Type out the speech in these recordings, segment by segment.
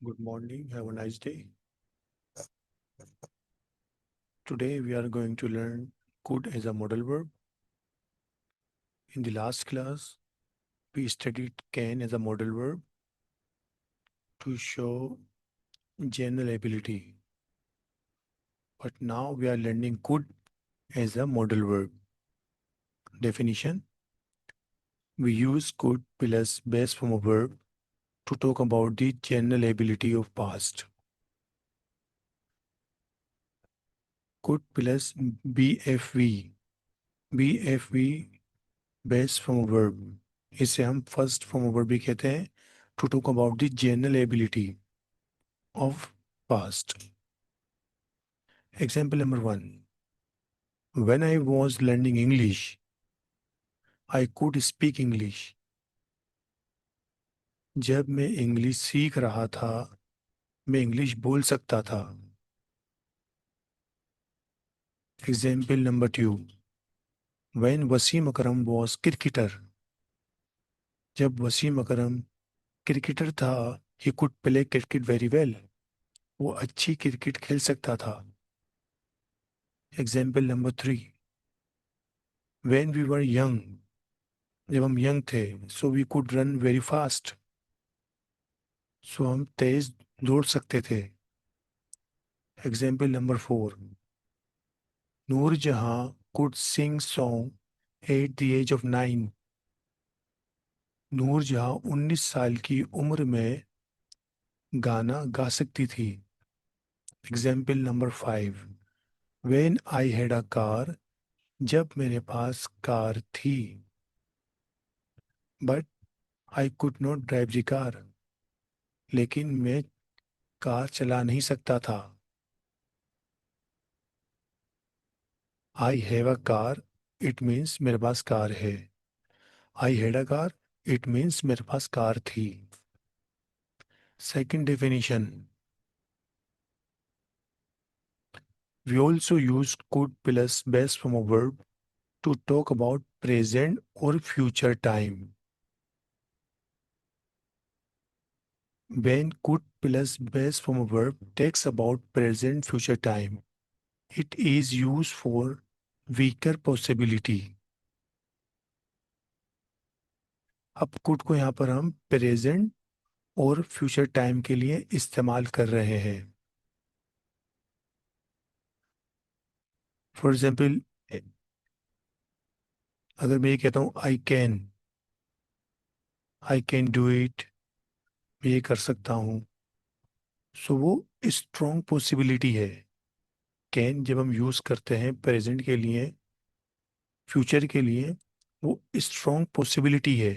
Good morning, have a nice day. Today we are going to learn could as a modal verb. In the last class, we studied can as a modal verb to show general ability. But now we are learning could as a modal verb. Definition: we use could plus base form of verb to talk about the general ability of past. Could plus BFV. BFV base from verb, इसे हम first from verb भी कहते हैं to talk about the general ability of past. Example number 1: when I was learning English I could speak English. जब मैं English सीख रहा था मैं इंग्लिश बोल सकता था. Example number 2: when Wasim Akram was cricketer. जब वसीम अकरम क्रिकेटर था he could play cricket very well. वो अच्छी क्रिकेट खेल सकता था. Example number 3: when we were young. जब हम यंग थे so we could run very fast. So हम तेज दौड़ सकते थे. Example number 4: Noorjahan could sing song at the age of 9. Noorjahan 19 साल की उम्र में गाना गा सकती थी. Example number 5: when I had a car. जब मेरे पास कार थी. But I could not drive the car. लेकिन मैं कार चला नहीं सकता था. I have a car it means मेरे पास कार है. I had a car it means मेरे पास कार थी. Second definition: we also use could plus base from a verb to talk about present और future time. When could plus base from a verb takes about present future time, it is used for weaker possibility. अब could को यहाँ पर हम present और future time के लिए इस्तेमाल कर रहे हैं. फॉर एग्जाम्पल, अगर मैं ये कहता हूँ आई कैन डू इट, मैं ये कर सकता हूँ, सो वो स्ट्रॉन्ग पॉसिबिलिटी है. कैन जब हम यूज करते हैं प्रेजेंट के लिए, फ्यूचर के लिए, वो स्ट्रॉन्ग पॉसिबिलिटी है.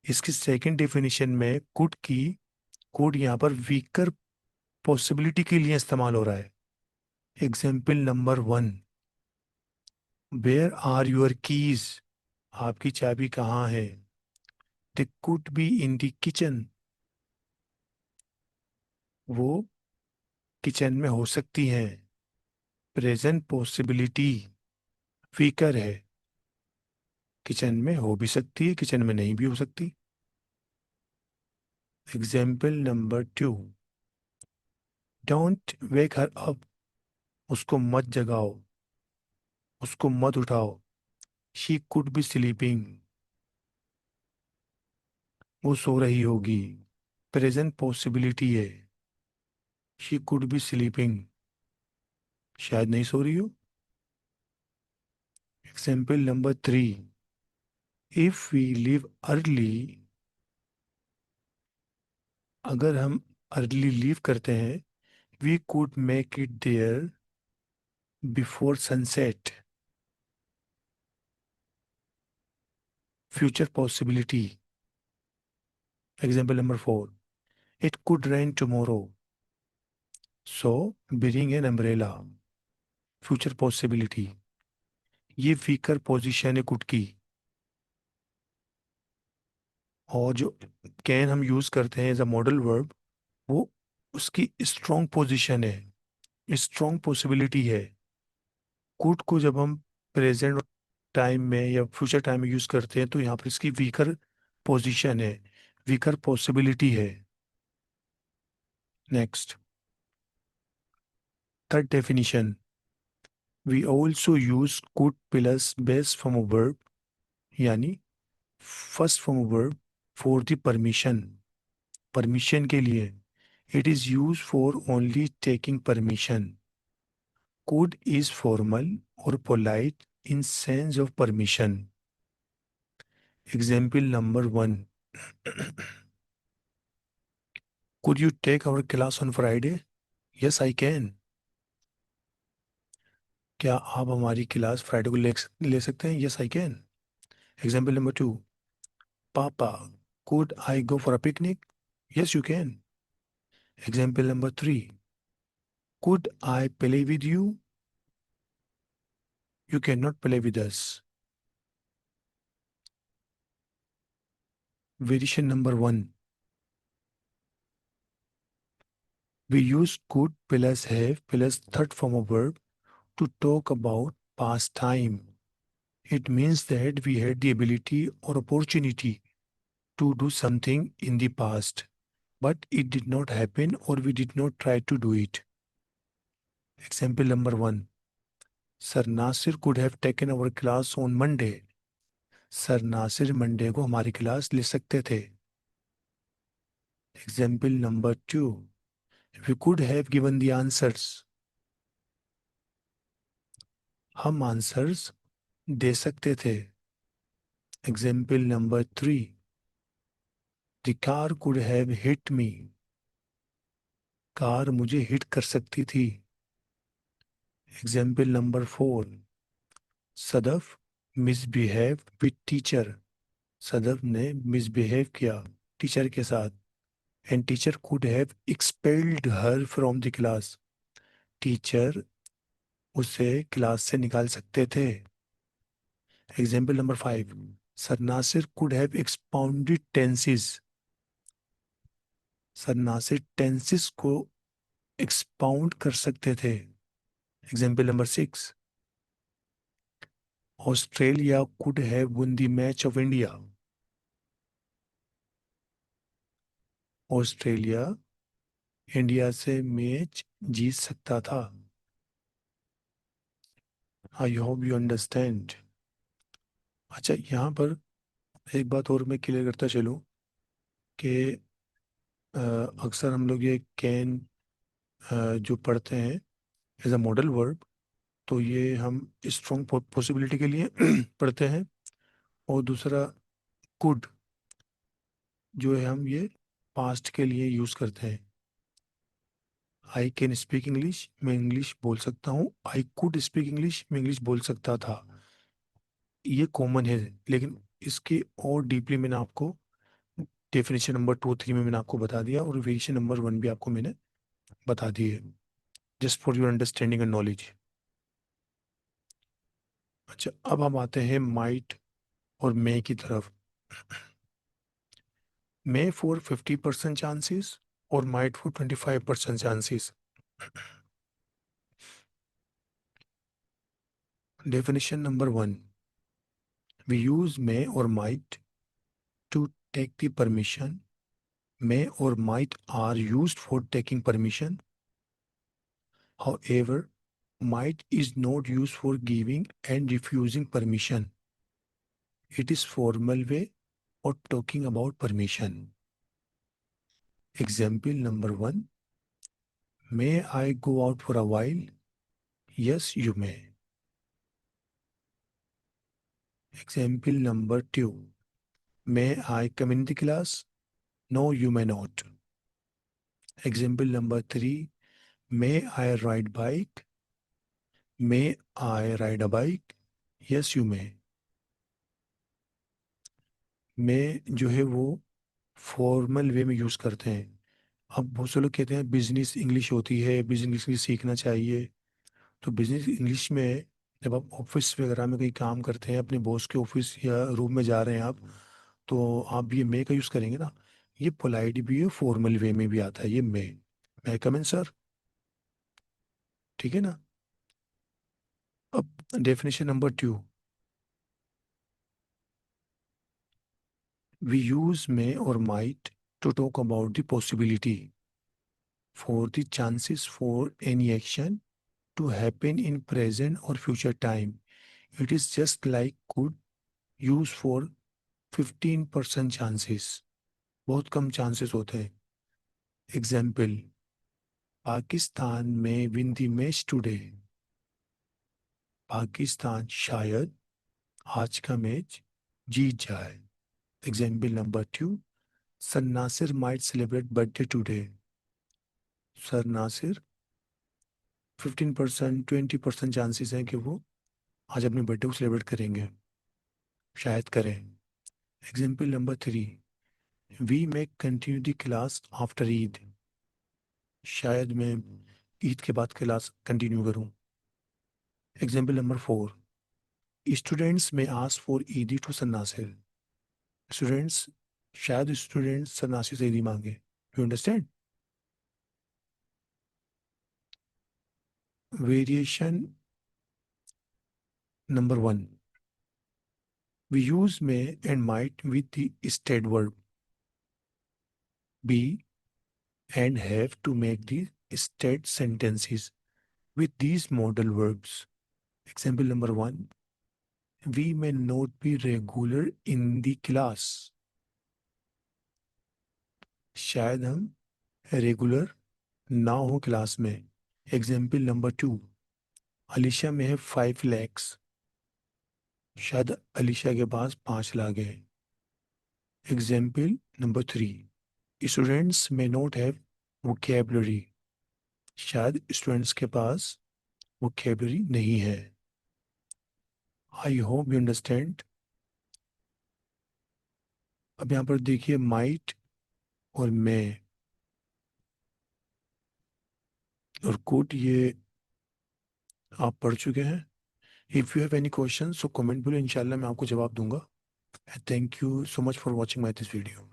इसकी सेकंड डेफिनेशन में कुड यहाँ पर वीकर पॉसिबिलिटी के लिए इस्तेमाल हो रहा है. Example number 1: where are your keys. आपकी चाबी कहाँ है. They could be in the kitchen. वो किचन में हो सकती हैं. प्रेजेंट पॉसिबिलिटी वीकर है. किचन में हो भी सकती है, किचन में नहीं भी हो सकती. Example number 2: don't wake her up. उसको मत जगाओ, उसको मत उठाओ. She could be sleeping. वो सो रही होगी. प्रेजेंट पॉसिबिलिटी है. She could be sleeping. शायद नहीं सो रही हो. Example number 3: if we leave early. अगर हम अर्ली लीव करते हैं we could make it there before sunset. Future possibility. Example number 4: it could rain tomorrow, so bring an umbrella. Future possibility. ये वीकर पोजीशन है could की. और जो can हम यूज करते हैं एज अ मॉडल वर्ब, वो उसकी स्ट्रॉन्ग पोजीशन है, स्ट्रॉन्ग पॉसिबिलिटी है. कुड को जब हम प्रेजेंट टाइम में या फ्यूचर टाइम में यूज करते हैं तो यहाँ पर इसकी वीकर पोजीशन है, वीकर पॉसिबिलिटी है. Next, third definition, we also use could plus base from a verb, यानी first from a verb for the permission, permission के लिए. It is use for only taking permission. Could is formal or polite in sense of permission. Example number one. Could you take our class on Friday? Yes, I can. क्या आप हमारी class Friday को ले सकते हैं? Yes, I can. Example number two. Papa, could I go for a picnic? Yes, you can. Example number three. Could I play with you? You cannot play with us. Variation number one. We use could plus have plus third form of verb to talk about past time. It means that we had the ability or opportunity to do something in the past, but it did not happen or we did not try to do it. Example number one. Sir Nasir could have taken our class on Monday. Sir Nasir Monday को हमारी class ले सकते थे. Example number two. We could have given the answers. हम answers दे सकते थे. Example number three. The car could have hit me. Car मुझे hit कर सकती थी. Example number four. Sadaf misbehave with teacher. Sadaf ने मिसबिहेव किया टीचर के साथ. And teacher could have expelled her from the class. Teacher उसे क्लास से निकाल सकते थे. Example number five. Sir Nasir could have expounded tenses. Sir Nasir tenses को एक्सपाउंड कर सकते थे. Example number six. Australia could have won the match of India. Australia India से मैच जीत सकता था. I hope you understand. अच्छा, यहाँ पर एक बात और मैं क्लियर करता चलूँ कि अक्सर हम लोग ये कैन जो पढ़ते हैं एज अ मॉडल वर्ब, तो ये हम स्ट्रॉन्ग पॉसिबिलिटी के लिए पढ़ते हैं. और दूसरा कुड जो है हम ये पास्ट के लिए यूज़ करते हैं. आई कैन स्पीक इंग्लिश, मैं इंग्लिश बोल सकता हूँ. आई कुड स्पीक इंग्लिश, मैं इंग्लिश बोल सकता था. ये कॉमन है, लेकिन इसके और डीपली मैंने आपको डेफिनेशन नंबर टू थ्री में मैंने आपको बता दिया, और वेरिएशन नंबर वन भी आपको मैंने बता दी है, just for your understanding and knowledge. अच्छा, अब हम आते हैं माइट और मे की तरफ. मे फॉर 50% चांसेस और might for 25% chances. Definition number one. We use may और might to take the permission. May or might are used for taking permission. However, might is not used for giving and refusing permission. It is formal way of talking about permission. Example number one. May I go out for a while? Yes, you may. Example number two. May I come in the class? No, you may not. Example number three. May I ride bike? May I ride a bike? Yes, you may. में जो है वो formal way में use करते हैं. अब बहुत से लोग कहते हैं बिजनेस इंग्लिश होती है, बिजनेस इंग्लिश सीखना चाहिए. तो बिजनेस इंग्लिश में जब आप ऑफिस वगैरह में कहीं काम करते हैं, अपने बॉस के ऑफिस या रूम में जा रहे हैं आप, तो आप ये मे का यूज़ करेंगे ना. ये पोलाइट भी है, फॉर्मल वे में भी आता है ये मे कम इन सर. ठीक है ना. अब definition number two. We use may और might to talk about the possibility. for the chances for any action to happen in present or future time. It is just like could use for 15% chances. बहुत कम chances होते हैं. Example, Pakistan may win the match today. Pakistan शायद आज का match जीत जाए. Example number 2, sir Nasir might celebrate birthday today. Sir Nasir 15% 20% chances हैं कि वो आज अपने बर्थडे को सेलिब्रेट करेंगे. शायद करें. Example number 3, we may continue the class after Eid. शायद मैं ईद के बाद क्लास कंटिन्यू करूं. Example number 4, students may ask for Eidi to सन्नासिर. स्टूडेंट्स शायद स्टूडेंट्स सन्नासी से ईदी मांगे. You understand? Variation number 1, we use may and might with the state verb be and have to make the state sentences with these modal verbs. Example number 1, we may not be regular in the class. शायद हम regular ना हो class में. Example number 2, Alisha में है 5 lakhs. शायद अलीशा के पास 5 लाख है. एग्जाम्पल नंबर 3, स्टूडेंट्स में नॉट हैव vocabulary. शायद स्टूडेंट्स के पास vocabulary नहीं है. I hope you understand. अब यहाँ पर देखिए माइट और मे और कुड, ये आप पढ़ चुके हैं. If you have any question so comment बोलो, इंशाल्लाह मैं आपको जवाब दूंगा. Thank you so much for watching my this video.